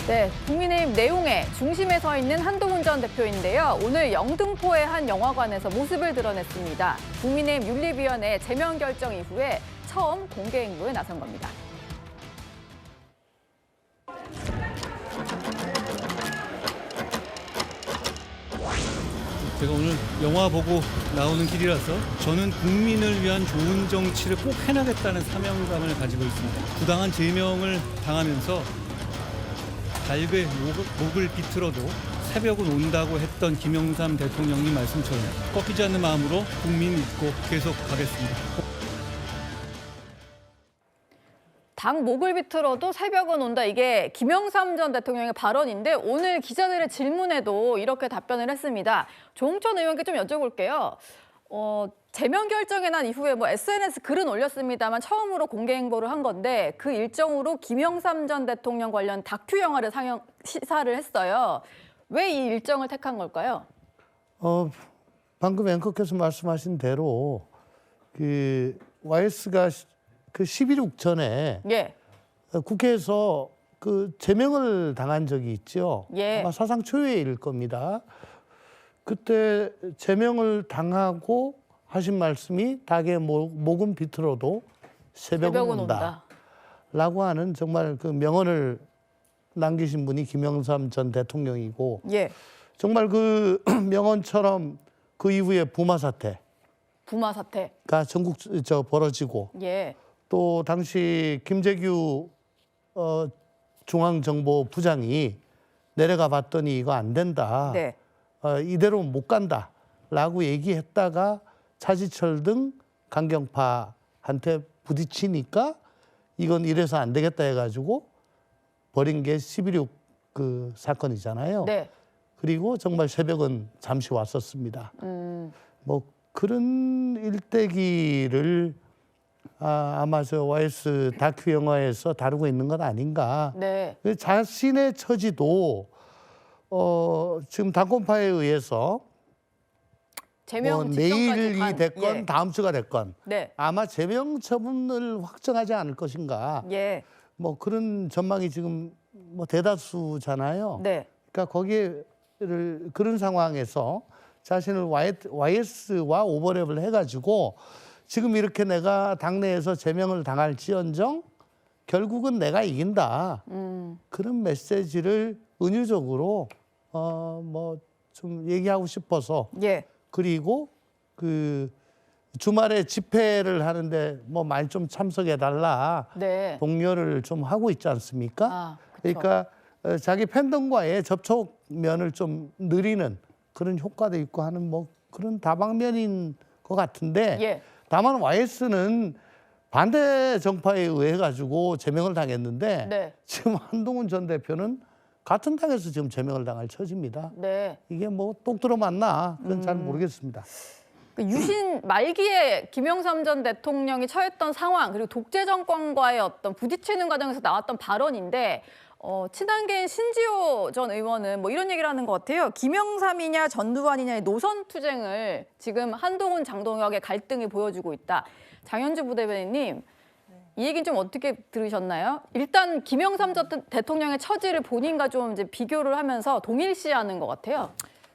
네, 국민의힘 내용의 중심에 서 있는 한동훈 전 대표인데요. 오늘 영등포의 한 영화관에서 모습을 드러냈습니다. 국민의힘 윤리위원회 제명 결정 이후에 처음 공개 행보에 나선 겁니다. 제가 오늘 영화 보고 나오는 길이라서 저는 국민을 위한 좋은 정치를 꼭 해나겠다는 사명감을 가지고 있습니다. 부당한 제명을 당하면서 발베 목을 비틀어도 새벽은 온다고 했던 김영삼 대통령님 말씀처럼 꺾이지 않는 마음으로 국민 믿고 계속 가겠습니다. 당 목을 비틀어도 새벽은 온다. 이게 김영삼 전 대통령의 발언인데 오늘 기자들의 질문에도 이렇게 답변을 했습니다. 조홍천 의원께 좀 여쭤볼게요. 제명 결정이 난 이후에 SNS 글은 올렸습니다만 처음으로 공개 행보를 한 건데 그 일정으로 김영삼 전 대통령 관련 다큐 영화를 시사를 했어요. 왜 이 일정을 택한 걸까요? 방금 앵커께서 말씀하신 대로 그 YS가 그 11.6 전에 예. 국회에서 그 제명을 당한 적이 있죠. 예. 아마 사상 초유일 겁니다. 그때 제명을 당하고 하신 말씀이 닭의 목은 비틀어도 새벽은 온다. 라고 하는 정말 그 명언을 남기신 분이 김영삼 전 대통령이고 예. 정말 그 명언처럼 그 이후에 부마 사태가 전국 벌어지고 예. 또 당시 김재규 중앙정보부장이 내려가 봤더니 이거 안 된다. 네. 이대로 못 간다라고 얘기했다가 차지철 등 강경파한테 부딪히니까 이건 이래서 안 되겠다 해가지고 벌인 게 11.6 그 사건이잖아요. 네. 그리고 정말 새벽은 잠시 왔었습니다. 뭐 그런 일대기를 아마 저 YS 다큐 영화에서 다루고 있는 건 아닌가. 네. 자신의 처지도 지금 당권파에 의해서 제명 내일이 됐건 예. 다음 주가 됐건 네. 아마 제명 처분을 확정하지 않을 것인가. 예. 뭐 그런 전망이 지금 뭐 대다수잖아요. 네. 그러니까 그런 상황에서 자신을 YS와 오버랩을 해가지고 지금 이렇게 내가 당내에서 제명을 당할지언정 결국은 내가 이긴다. 그런 메시지를 은유적으로 뭐 좀 얘기하고 싶어서 예. 그리고 그 주말에 집회를 하는데 뭐 많이 좀 참석해 달라. 네. 독려를 좀 하고 있지 않습니까? 그쵸. 그러니까 자기 팬덤과의 접촉면을 좀 느리는 그런 효과도 있고 하는 뭐 그런 다방면인 것 같은데 예. 다만 YS는 반대 정파에 의해 가지고 제명을 당했는데 네. 지금 한동훈 전 대표는 같은 당에서 지금 제명을 당할 처지입니다. 네. 이게 뭐 똑 들어맞나 그건 잘 모르겠습니다. 유신 말기에 김영삼 전 대통령이 처했던 상황 그리고 독재 정권과의 어떤 부딪히는 과정에서 나왔던 발언인데 친한계인 신지호 전 의원은 뭐 이런 얘기를 하는 것 같아요. 김영삼이냐 전두환이냐의 노선 투쟁을 지금 한동훈 장동혁의 갈등이 보여주고 있다. 장현주 부대변인님 이 얘기는 좀 어떻게 들으셨나요? 일단 김영삼 전 대통령의 처지를 본인과 좀 이제 비교를 하면서 동일시하는 것 같아요.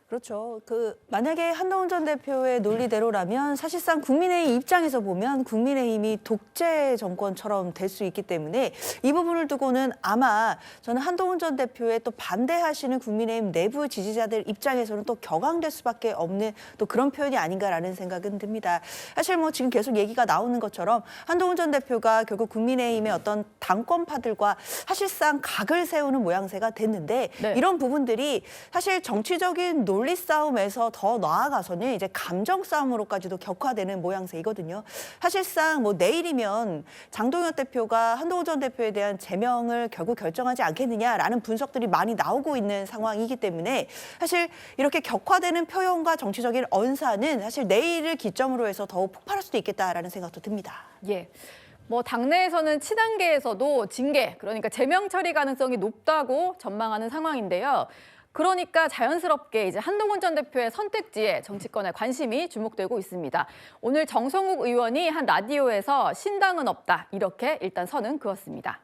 그렇죠. 만약에 한동훈 전 대표의 논리대로라면 사실상 국민의힘 입장에서 보면 국민의힘이 독재 정권처럼 될 수 있기 때문에 이 부분을 두고는 아마 저는 한동훈 전 대표의 또 반대하시는 국민의힘 내부 지지자들 입장에서는 또 격앙될 수밖에 없는 또 그런 표현이 아닌가라는 생각은 듭니다. 사실 뭐 지금 계속 얘기가 나오는 것처럼 한동훈 전 대표가 결국 국민의힘의 어떤 당권파들과 사실상 각을 세우는 모양새가 됐는데 네. 이런 부분들이 사실 정치적인 논리 싸움에서 더 나아가서는 이제 감정 싸움으로까지도 격화되는 모양새이거든요. 사실상 뭐 내일이면 장동혁 대표가 한동훈 전 대표에 대한 제명을 결국 결정하지 않겠느냐라는 분석들이 많이 나오고 있는 상황이기 때문에 사실 이렇게 격화되는 표현과 정치적인 언사는 사실 내일을 기점으로 해서 더욱 폭발할 수도 있겠다라는 생각도 듭니다. 예. 뭐 당내에서는 친한계에서도 징계, 그러니까 제명 처리 가능성이 높다고 전망하는 상황인데요. 그러니까 자연스럽게 이제 한동훈 전 대표의 선택지에 정치권의 관심이 주목되고 있습니다. 오늘 정성욱 의원이 한 라디오에서 신당은 없다 이렇게 일단 선은 그었습니다.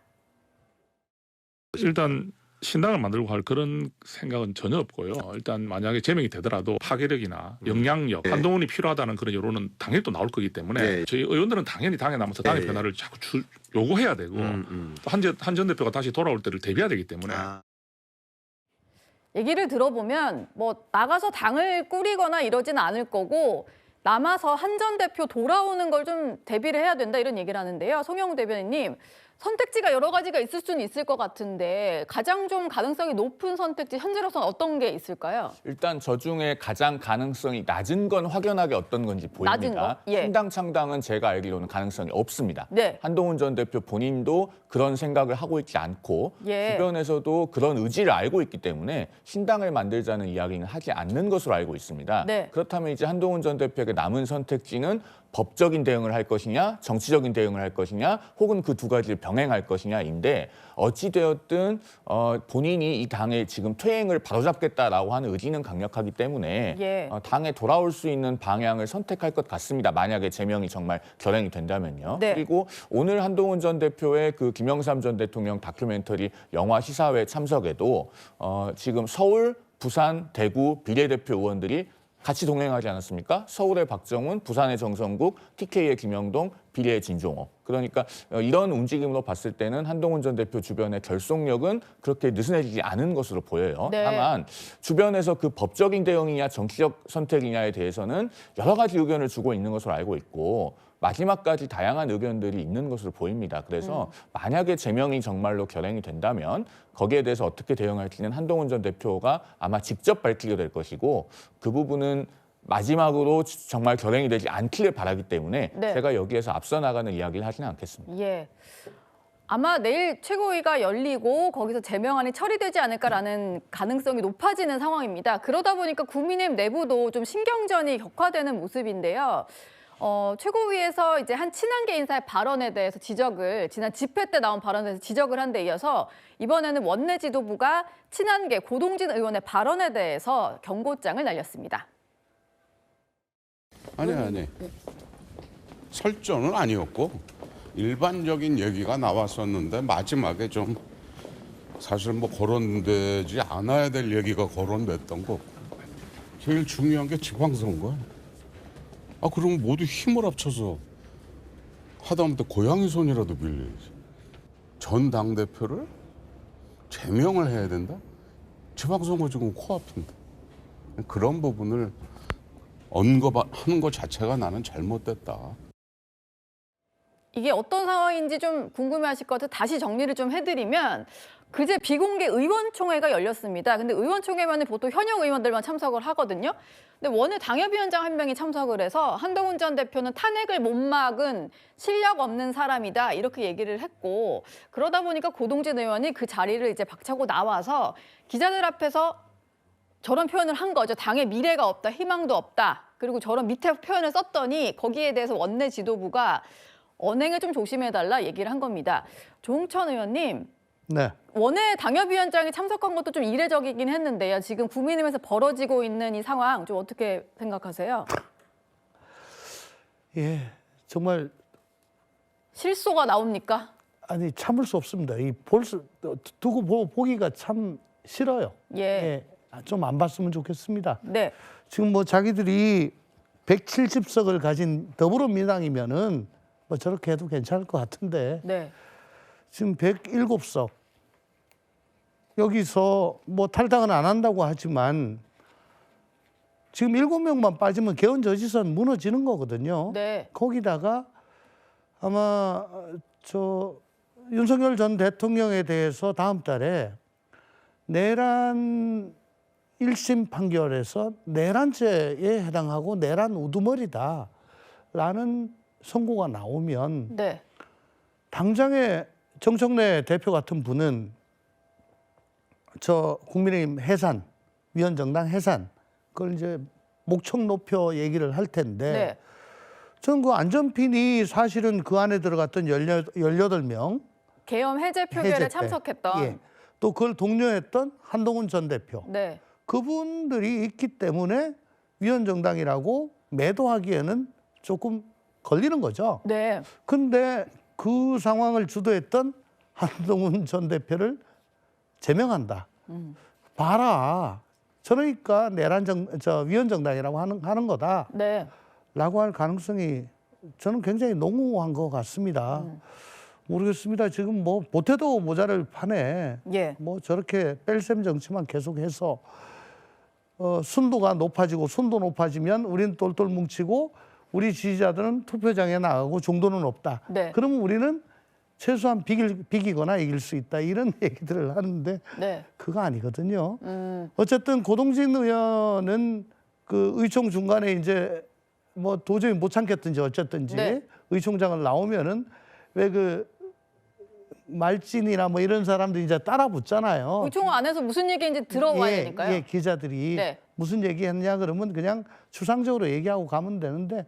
일단 신당을 만들고 할 그런 생각은 전혀 없고요. 일단 만약에 제명이 되더라도 파괴력이나 영향력, 네. 한동훈이 필요하다는 그런 여론은 당연히 또 나올 거기 때문에 네. 저희 의원들은 당연히 당에 남아서 당의 네. 변화를 자꾸 요구해야 되고 또 한 전 대표가 다시 돌아올 때를 대비해야 되기 때문에 아. 얘기를 들어보면 뭐 나가서 당을 꾸리거나 이러지는 않을 거고 남아서 한 전 대표 돌아오는 걸 좀 대비를 해야 된다 이런 얘기를 하는데요. 송영우 대변인님, 선택지가 여러 가지가 있을 수는 있을 것 같은데 가장 좀 가능성이 높은 선택지 현재로서는 어떤 게 있을까요? 일단 저 중에 가장 가능성이 낮은 건 확연하게 어떤 건지 낮은 보입니다. 거? 예. 신당 창당은 제가 알기로는 가능성이 없습니다. 네. 한동훈 전 대표 본인도 그런 생각을 하고 있지 않고 예. 주변에서도 그런 의지를 알고 있기 때문에 신당을 만들자는 이야기는 하지 않는 것으로 알고 있습니다. 네. 그렇다면 이제 한동훈 전 대표에게 남은 선택지는 법적인 대응을 할 것이냐, 정치적인 대응을 할 것이냐, 혹은 그 두 가지를 병행할 것이냐인데 어찌 되었든 본인이 이 당에 지금 퇴행을 바로잡겠다라고 하는 의지는 강력하기 때문에 예. 당에 돌아올 수 있는 방향을 선택할 것 같습니다. 만약에 제명이 정말 결행이 된다면요. 네. 그리고 오늘 한동훈 전 대표의 그 김영삼 전 대통령 다큐멘터리 영화 시사회 참석에도 지금 서울, 부산, 대구 비례대표 의원들이 같이 동행하지 않았습니까? 서울의 박정훈, 부산의 정성국, TK의 김영동, 비례의 진종호. 그러니까 이런 움직임으로 봤을 때는 한동훈 전 대표 주변의 결속력은 그렇게 느슨해지지 않은 것으로 보여요. 네. 다만 주변에서 그 법적인 대응이냐 정치적 선택이냐에 대해서는 여러 가지 의견을 주고 있는 것으로 알고 있고 마지막까지 다양한 의견들이 있는 것으로 보입니다. 그래서 만약에 제명이 정말로 결행이 된다면 거기에 대해서 어떻게 대응할지는 한동훈 전 대표가 아마 직접 밝히게 될 것이고 그 부분은 마지막으로 정말 결행이 되지 않기를 바라기 때문에 네. 제가 여기에서 앞서 나가는 이야기를 하지는 않겠습니다. 예. 아마 내일 최고위가 열리고 거기서 제명안이 처리되지 않을까라는 가능성이 높아지는 상황입니다. 그러다 보니까 국민의힘 내부도 좀 신경전이 격화되는 모습인데요. 최고위에서 이제 한 친한계 인사의 발언에 대해서 지난 집회 때 나온 발언에 대해서 지적을 한 데 이어서 이번에는 원내 지도부가 친한계 고동진 의원의 발언에 대해서 경고장을 날렸습니다. 아니. 설전은 아니었고 일반적인 얘기가 나왔었는데 마지막에 좀 사실 뭐 거론되지 않아야 될 얘기가 거론됐던 거. 제일 중요한 게 지방선거야. 그럼 모두 힘을 합쳐서 하다못해 고양이 손이라도 빌려야지. 전 당대표를 제명을 해야 된다? 지방선거 지금 코앞인데. 그런 부분을 언급하는 것 자체가 나는 잘못됐다. 이게 어떤 상황인지 좀 궁금해하실 것 같아서 다시 정리를 좀 해드리면 그제 비공개 의원총회가 열렸습니다. 근데 의원총회만은 보통 현역 의원들만 참석을 하거든요. 근데 원외 당협위원장 한 명이 참석을 해서 한동훈 전 대표는 탄핵을 못 막은 실력 없는 사람이다 이렇게 얘기를 했고 그러다 보니까 고동진 의원이 그 자리를 이제 박차고 나와서 기자들 앞에서 저런 표현을 한 거죠. 당에 미래가 없다, 희망도 없다. 그리고 저런 밑에 표현을 썼더니 거기에 대해서 원내 지도부가 언행을 좀 조심해달라 얘기를 한 겁니다. 조홍천 의원님, 네. 원외 당협위원장이 참석한 것도 좀 이례적이긴 했는데요. 지금 국민의힘에서 벌어지고 있는 이 상황 좀 어떻게 생각하세요? 예, 정말 실소가 나옵니까? 아니 참을 수 없습니다. 두고 보기가 참 싫어요. 예. 좀 안 봤으면 좋겠습니다. 네. 지금 뭐 자기들이 170석을 가진 더불어민주당이면은 뭐 저렇게 해도 괜찮을 것 같은데 네. 지금 107석 여기서 뭐 탈당은 안 한다고 하지만 지금 7명만 빠지면 개헌저지선 무너지는 거거든요. 네. 거기다가 아마 윤석열 전 대통령에 대해서 다음 달에 내란 1심 판결에서 내란죄에 해당하고 내란 우두머리다라는 선고가 나오면 네. 당장에 정청래 대표 같은 분은 국민의힘 해산, 위원정당 해산, 그걸 이제 목청 높여 얘기를 할 텐데 네. 저는 그 안전핀이 사실은 그 안에 들어갔던 18명 계엄 해제 표결에 해제 때, 참석했던 예, 또 그걸 독려했던 한동훈 전 대표 네. 그분들이 있기 때문에 위원정당이라고 매도하기에는 조금 걸리는 거죠. 네. 근데 그 상황을 주도했던 한동훈 전 대표를 제명한다. 봐라. 저러니까 내란 위헌 정당이라고 하는 거다. 네. 라고 할 가능성이 저는 굉장히 농후한 것 같습니다. 모르겠습니다. 지금 뭐 보태도 모자를 파네. 예. 뭐 저렇게 뺄셈 정치만 계속해서 순도가 높아지고 순도 높아지면 우리는 똘똘 뭉치고 우리 지지자들은 투표장에 나가고 중도는 없다. 네. 그러면 우리는 최소한 비기거나 이길 수 있다. 이런 얘기들을 하는데 네. 그거 아니거든요. 어쨌든 고동진 의원은 그 의총 중간에 이제 뭐 도저히 못 참겠든지 어쨌든지 네. 의총장을 나오면은 왜 그 말진이나 뭐 이런 사람들이 이제 따라 붙잖아요. 의총 안에서 무슨 얘기인지 들어와야 되니까요. 예, 기자들이 네. 무슨 얘기했냐 그러면 그냥 추상적으로 얘기하고 가면 되는데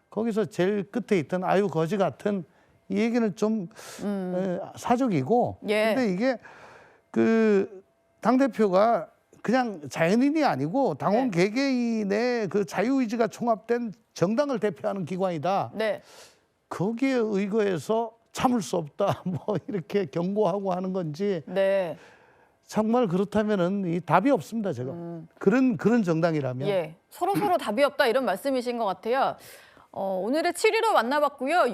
거기서 제일 끝에 있던 아유 거지 같은 이 얘기는 좀 사족이고 예. 근데 이게 그 당대표가 그냥 자연인이 아니고 당원 네. 개개인의 그 자유의지가 총합된 정당을 대표하는 기관이다. 네. 거기에 의거해서 참을 수 없다. 뭐 이렇게 경고하고 하는 건지 네. 정말 그렇다면은 이 답이 없습니다. 제가 그런 정당이라면. 예. 서로 답이 없다 이런 말씀이신 것 같아요. 오늘의 7위로 만나봤고요.